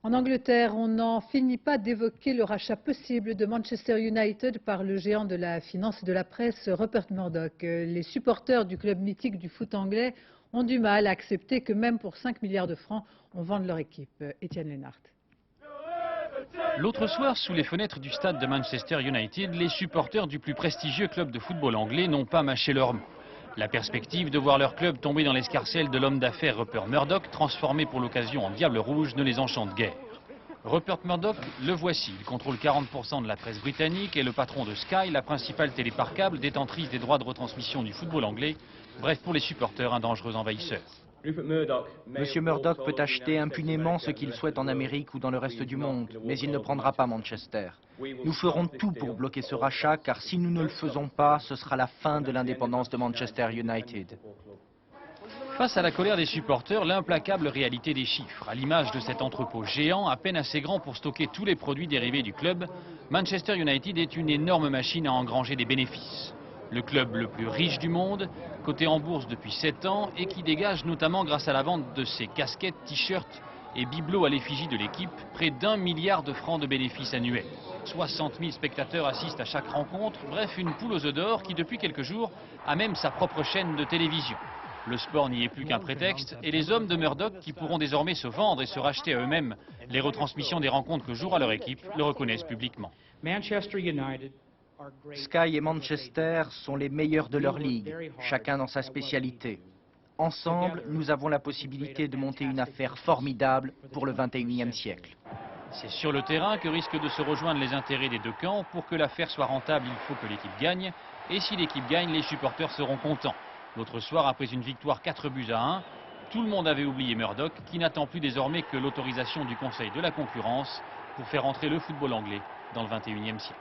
En Angleterre, on n'en finit pas d'évoquer le rachat possible de Manchester United par le géant de la finance et de la presse, Rupert Murdoch. Les supporters du club mythique du foot anglais ont du mal à accepter que même pour 5 milliards de francs, on vende leur équipe. Étienne Lénart. L'autre soir, sous les fenêtres du stade de Manchester United, les supporters du plus prestigieux club de football anglais n'ont pas mâché leurs mots. La perspective de voir leur club tomber dans l'escarcelle de l'homme d'affaires Rupert Murdoch, transformé pour l'occasion en diable rouge, ne les enchante guère. Rupert Murdoch, le voici. Il contrôle 40% de la presse britannique et le patron de Sky, la principale télé par câble, détentrice des droits de retransmission du football anglais. Bref, pour les supporters, un dangereux envahisseur. Monsieur Murdoch peut acheter impunément ce qu'il souhaite en Amérique ou dans le reste du monde, mais il ne prendra pas Manchester. Nous ferons tout pour bloquer ce rachat, car si nous ne le faisons pas, ce sera la fin de l'indépendance de Manchester United. Face à la colère des supporters, l'implacable réalité des chiffres. À l'image de cet entrepôt géant, à peine assez grand pour stocker tous les produits dérivés du club, Manchester United est une énorme machine à engranger des bénéfices. Le club le plus riche du monde, coté en bourse depuis 7 ans et qui dégage notamment grâce à la vente de ses casquettes, t-shirts et bibelots à l'effigie de l'équipe, près d'1 milliard de francs de bénéfices annuels. 60 000 spectateurs assistent à chaque rencontre, bref une poule aux œufs d'or qui depuis quelques jours a même sa propre chaîne de télévision. Le sport n'y est plus qu'un prétexte et les hommes de Murdoch, qui pourront désormais se vendre et se racheter à eux-mêmes les retransmissions des rencontres que jouera leur équipe, le reconnaissent publiquement. Sky et Manchester sont les meilleurs de leur ligue, chacun dans sa spécialité. Ensemble, nous avons la possibilité de monter une affaire formidable pour le 21e siècle. C'est sur le terrain que risquent de se rejoindre les intérêts des deux camps. Pour que l'affaire soit rentable, il faut que l'équipe gagne. Et si l'équipe gagne, les supporters seront contents. L'autre soir, après une victoire 4-1, tout le monde avait oublié Murdoch, qui n'attend plus désormais que l'autorisation du Conseil de la concurrence pour faire entrer le football anglais dans le 21e siècle.